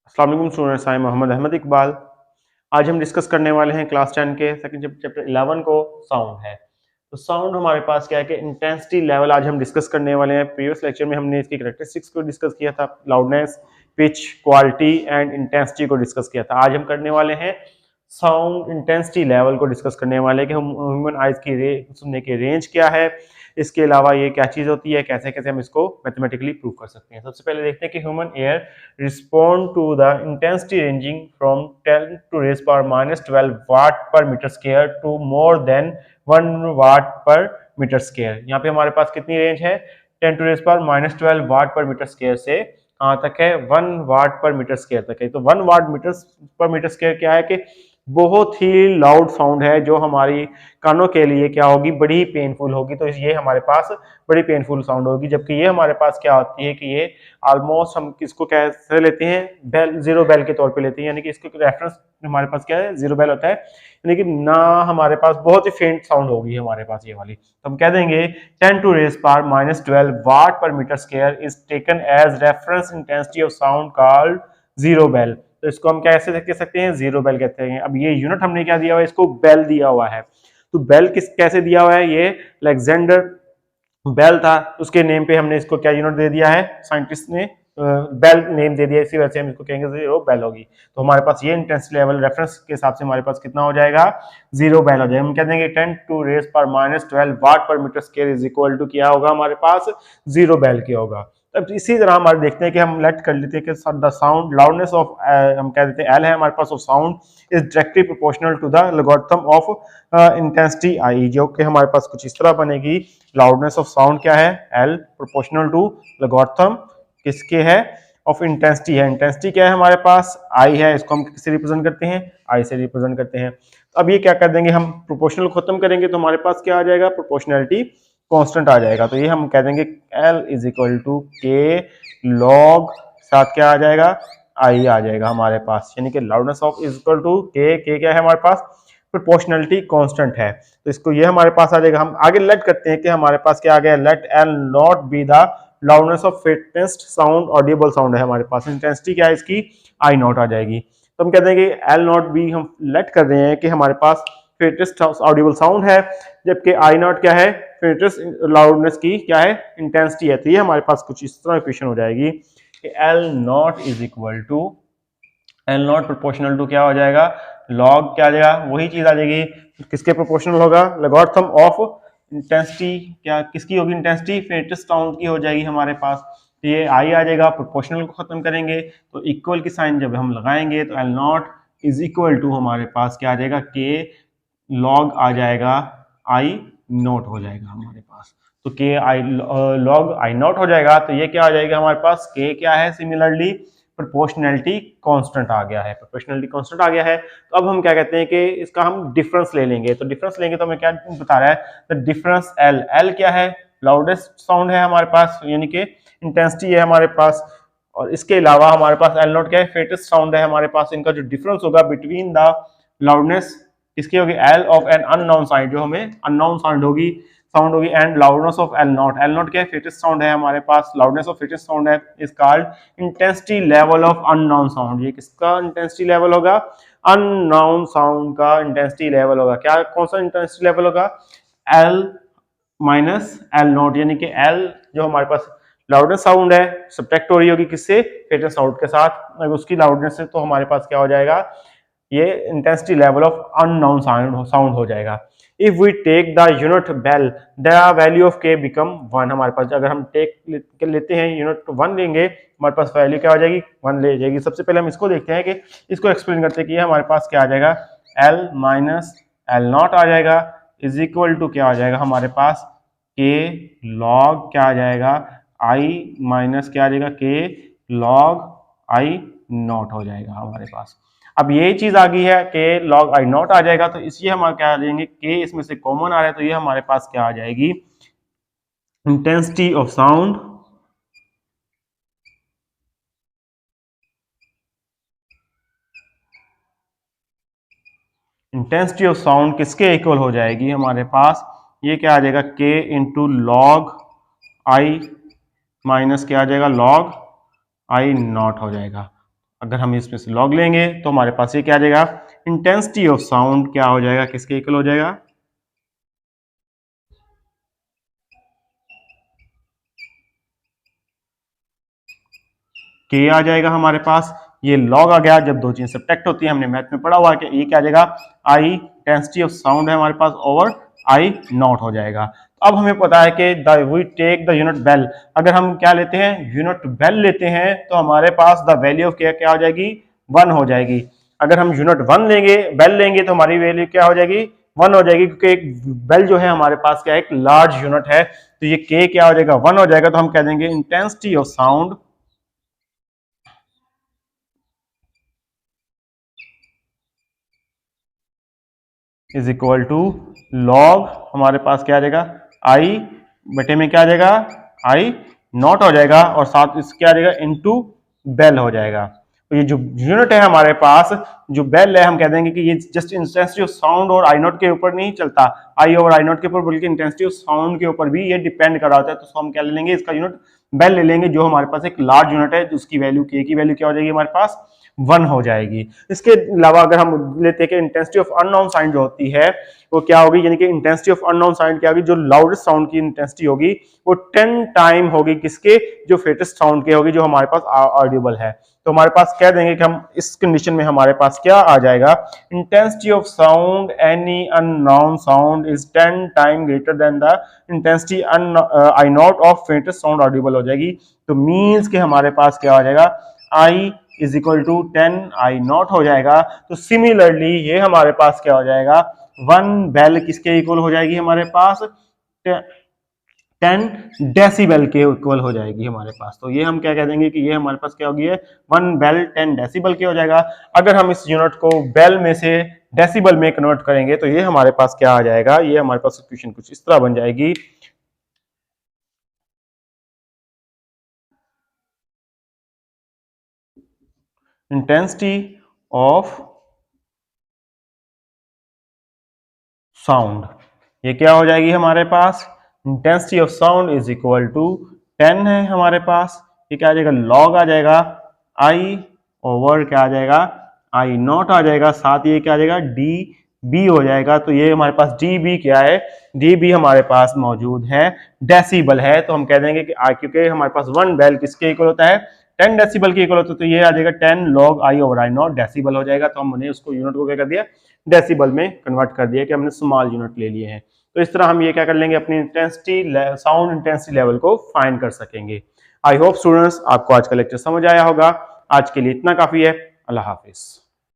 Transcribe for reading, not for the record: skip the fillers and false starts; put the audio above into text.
अस्सलाम वालेकुम स्टूडेंट्स, आई मोहम्मद अहमद इकबाल। आज हम डिस्कस करने वाले हैं क्लास 10 के सेकंड चैप्टर 11 को साउंड है। तो साउंड हमारे पास क्या है कि इंटेंसिटी लेवल आज हम डिस्कस करने वाले हैं। प्रीवियस लेक्चर में हमने इसकी कैरेक्टरिस्टिक्स को डिस्कस किया था, loudness, pitch, quality and intensity को डिस्कस किया था। आज हम करने वाले हैं साउंड इंटेंसिटी लेवल को डिस्कस करने वाले कि ह्यूमन आइज की सुनने की रेंज क्या है, इसके अलावा ये क्या चीज़ होती है, कैसे कैसे हम इसको मैथमेटिकली प्रूव कर सकते हैं। सबसे पहले देखते हैं कि human ear respond to the intensity ranging from 10 to raise power -12 watt per metre square to more than 1 watt per metre square. यहाँ पे हमारे पास कितनी रेंज है? 10 to raise power -12 watt per metre square से कहाँ तक है? 1 वाट पर मीटर स्क्वायर तक है। तो 1 वाट पर मीटर स्क्वायर क्या है कि बहुत ही लाउड साउंड है जो हमारी कानों के लिए क्या होगी? बड़ी पेनफुल होगी। तो ये हमारे पास बड़ी पेनफुल साउंड होगी, जबकि ये हमारे पास क्या होती है कि ये ऑलमोस्ट हम किसको कैसे लेते हैं? बेल, जीरो बेल के तौर पे लेते हैं, यानी कि इसको रेफरेंस हमारे पास क्या है? जीरो बेल होता है, यानी कि ना हमारे पास बहुत ही फेंट साउंड होगी हमारे पास ये वाली। तो हम कह देंगे 10 to raise power -12 watt per metre square is taken as reference intensity of sound called zero bel. तो इसको हम कैसे कह सकते हैं? जीरो बेल कहते हैं। अब ये यूनिट हमने क्या दिया हुआ है? इसको बेल दिया हुआ है। तो बेल कैसे दिया हुआ है? ये अलेक्जेंडर बेल था, उसके नेम पे हमने इसको क्या यूनिट दे दिया है? साइंटिस्ट ने बेल नेम दे दिया, इसी वजह से हम इसको कहेंगे जीरो बेल होगी। तो हमारे पास ये इंटेंसिटी लेवल रेफरेंस के हिसाब से हमारे पास कितना हो जाएगा? जीरो बेल हो जाएगा। हम कह देंगे 10 to raise power -12 watt per metre square is equal to क्या होगा हमारे पास? जीरो बेल के होगा। अब इसी तरह हमारे देखते हैं कि हम लेट कर लेते हैं कि द साउंड लाउडनेस ऑफ हम कह देते हैं एल है हमारे पास of sound is directly proportional to the logarithm of intensity I, जो कि हमारे पास कुछ इस तरह बनेगी। लाउडनेस ऑफ साउंड क्या है? एल प्रोपोर्शनल टू लोगरिथम किसके है? ऑफ इंटेंसिटी है। इंटेंसिटी क्या है हमारे पास? आई है। इसको हम किससे रिप्रेजेंट करते हैं? आई से रिप्रेजेंट करते हैं। अब ये क्या कर देंगे, हम प्रोपोर्शनल खत्म करेंगे तो हमारे पास क्या आ जाएगा? प्रोपोर्शनैलिटी कांस्टेंट आ जाएगा। तो ये हम कह देंगे L इज इक्वल टू के लॉग साथ क्या आ जाएगा? आई आ जाएगा हमारे पास, यानी कि loudness of is equal to k क्या है हमारे पास? प्रोपोर्शनैलिटी कांस्टेंट है। तो इसको ये हमारे पास आ जाएगा। हम आगे लेट करते हैं कि हमारे पास क्या आ गया? Let L naught be the loudness of faintest sound audible sound है हमारे पास। इंटेंसिटी क्या है इसकी? आई नॉट आ जाएगी। तो हम कहते हैं कि एल नॉट बी हम लेट कर रहे हैं कि हमारे पास फेटेस्ट ऑडिबल साउंड है, जबकि आई नॉट क्या है? फेटेस्ट लाउडनेस की क्या है? इंटेंसिटी है। तो ये हमारे पास कुछ इस तरह इक्वेशन हो जाएगी कि L naught is equal to L naught proportional to क्या हो जाएगा? लॉग क्या आ जाएगा? वही चीज आ जाएगी। किसके प्रोपोर्शनल होगा? Logarithm of intensity. क्या किसकी होगी इंटेंसिटी? फेटेस्ट साउंड की हो जाएगी हमारे पास। तो ये आई आ जाएगा। प्रोपोर्शनल को खत्म करेंगे तो इक्वल की साइन जब हम लगाएंगे तो L naught is equal to हमारे पास क्या आ जाएगा? के लॉग आ जाएगा आई नॉट हो जाएगा हमारे पास। तो के आई लॉग आई नॉट हो जाएगा। तो ये क्या आ जाएगा हमारे पास? के क्या है? सिमिलरली प्रोपोर्शनैलिटी कांस्टेंट आ गया है। प्रोपोर्शनैलिटी कांस्टेंट आ गया है। तो अब हम क्या कहते हैं कि इसका हम डिफरेंस ले लेंगे। तो डिफरेंस लेंगे तो हमें क्या बता रहा है? The difference L. एल क्या है? लाउडेस्ट साउंड है हमारे पास, यानी कि इंटेंसिटी है हमारे पास। और इसके अलावा हमारे पास एल नॉट क्या है? फेटेस्ट साउंड है हमारे पास। इनका जो डिफरेंस होगा बिटवीन द लाउडनेस किसकी होगी? L of an unknown sound, जो हमें अननोन साउंड होगी and loudness of L not. L not क्या है? फेटेस्ट साउंड है हमारे पास। लाउडनेस ऑफ फेटेस्ट साउंड है is called intensity level of unknown sound. ये किसका इंटेंसिटी लेवल होगा? अननोन साउंड का इंटेंसिटी लेवल होगा। क्या कौन सा इंटेंसिटी लेवल होगा? एल माइनस एल नॉट, यानी कि एल जो हमारे पास लाउडनेस साउंड है सब्ट्रैक्ट हो रही होगी किससे? फेटेस्ट साउंड के साथ। अगर उसकी लाउडनेस से तो हमारे पास क्या हो जाएगा? ये intensity level of unknown sound हो जाएगा। If we take the unit bel the value of K become 1। हमारे पास अगर हम टेक लेते हैं यूनिट 1 लेंगे, हमारे पास वैल्यू क्या हो जाएगी? 1 ले जाएगी। सबसे पहले हम इसको देखते हैं कि इसको एक्सप्लेन करते हैं कि हमारे पास क्या आ जाएगा? एल माइनस एल नॉट आ जाएगा इज इक्वल टू क्या आ जाएगा हमारे पास? के लॉग क्या आ जाएगा? आई माइनस क्या आ जाएगा? के लॉग आई नॉट हो जाएगा हमारे पास। अब ये चीज आ गई है कि लॉग आई नॉट आ जाएगा, तो इसलिए हम क्या आ जाएंगे? के इसमें से कॉमन आ रहा है, तो ये हमारे पास क्या आ जाएगी? Intensity of sound intensity of sound किसके इक्वल हो जाएगी हमारे पास? ये क्या आ जाएगा? के इंटू लॉग आई माइनस क्या आ जाएगा? लॉग आई नॉट हो जाएगा। अगर हम इसमें से लॉग लेंगे तो हमारे पास ये क्या आ जाएगा, इंटेंसिटी ऑफ साउंड क्या हो जाएगा, किसके इक्वल हो जाएगा, के आ जाएगा हमारे पास। ये लॉग आ गया, जब दो चीजें सब्ट्रैक्ट होती है, हमने मैथ में पढ़ा हुआ है कि ये क्या आ जाएगा, आई इंटेंसिटी ऑफ साउंड है हमारे पास ओवर आई नॉट हो जाएगा। अब हमें पता है कि we take the unit bel, अगर हम क्या लेते हैं, यूनिट बेल लेते हैं, तो हमारे पास द वैल्यू ऑफ क्या हो जाएगी, 1 हो जाएगी। अगर हम यूनिट 1 लेंगे, बेल लेंगे, तो हमारी वैल्यू क्या हो जाएगी, 1 हो जाएगी, क्योंकि एक बेल जो है हमारे पास क्या है, एक लार्ज यूनिट है, तो ये के क्या हो जाएगा, 1 हो जाएगा। तो हम कह देंगे intensity of sound is equal to log, हमारे पास क्या आ जाएगा, आई बटे में क्या आ जाएगा, आई नॉट हो जाएगा, और साथ इस क्या आ जाएगा, इनटू बेल हो जाएगा। तो ये जो यूनिट है हमारे पास, जो बेल है, हम कह देंगे कि ये जस्ट इंटेंसिटी ऑफ साउंड और आई नॉट के ऊपर नहीं चलता, आई और आई नॉट के ऊपर, बल्कि इंटेंसिटी ऑफ साउंड के ऊपर भी ये डिपेंड कर रहा होता है। तो हम क्या ले लेंगे, इसका यूनिट बेल ले लेंगे, जो हमारे पास एक लार्ज यूनिट है, उसकी वैल्यू के की वैल्यू क्या हो जाएगी हमारे पास, 1 हो जाएगी। इसके अलावा अगर हम लेते हैं कि इंटेंसिटी ऑफ अननोन साउंड जो होती है वो क्या होगी, यानी कि इंटेंसिटी ऑफ अननोन साउंड क्या होगी, जो लाउडेस्ट साउंड की इंटेंसिटी होगी वो 10 टाइम होगी किसके, जो फेटेस्ट साउंड के होगी, जो हमारे पास ऑडिबल है। तो हमारे पास कह देंगे कि हम इस कंडीशन में हमारे पास क्या आ जाएगा, intensity of sound any unknown sound is 10 time greater than the intensity I naught of faintest sound audible हो जाएगी। तो मींस के हमारे पास क्या हो जाएगा, I is equal to 10 I naught हो जाएगा। तो सिमिलरली ये हमारे पास क्या हो जाएगा, 1 बेल किसके इक्वल हो जाएगी हमारे पास, 10 डेसिबल के इक्वल हो जाएगी हमारे पास। तो ये हम क्या कह देंगे कि ये हमारे पास क्या होगी, 1 बेल 10 डेसिबल के हो जाएगा। अगर हम इस यूनिट को बेल में से डेसिबल में कन्वर्ट करेंगे तो ये हमारे पास क्या आ जाएगा, ये हमारे पास इक्वेशन कुछ इस तरह बन जाएगी, इंटेंसिटी ऑफ साउंड, ये क्या हो जाएगी हमारे पास, intensity of sound is equal to 10 है हमारे पास, ये क्या आ जाएगा, लॉग आ जाएगा आई ओवर क्या आ जाएगा, आई नॉट आ जाएगा, साथ ये क्या आ जाएगा, डी बी हो जाएगा। तो ये हमारे पास डी बी क्या है, डी बी हमारे पास मौजूद है, डेसिबल है। तो हम कह देंगे कि क्योंकि हमारे पास 1 बेल किसके इक्वल होता है, 10 डेसिबल के इक्वल होता है, तो ये आ जाएगा 10 log I over I not decibel हो जाएगा। तो हमने उसको यूनिट को क्या कर दिया, डेसिबल में कन्वर्ट कर दिया, कि हमने स्मॉल यूनिट ले लिए हैं। तो इस तरह हम ये क्या कर लेंगे, अपनी इंटेंसिटी साउंड इंटेंसिटी लेवल को फाइंड कर सकेंगे। आई होप स्टूडेंट्स आपको आज का लेक्चर समझ आया होगा। आज के लिए इतना काफी है। अल्लाह हाफिज।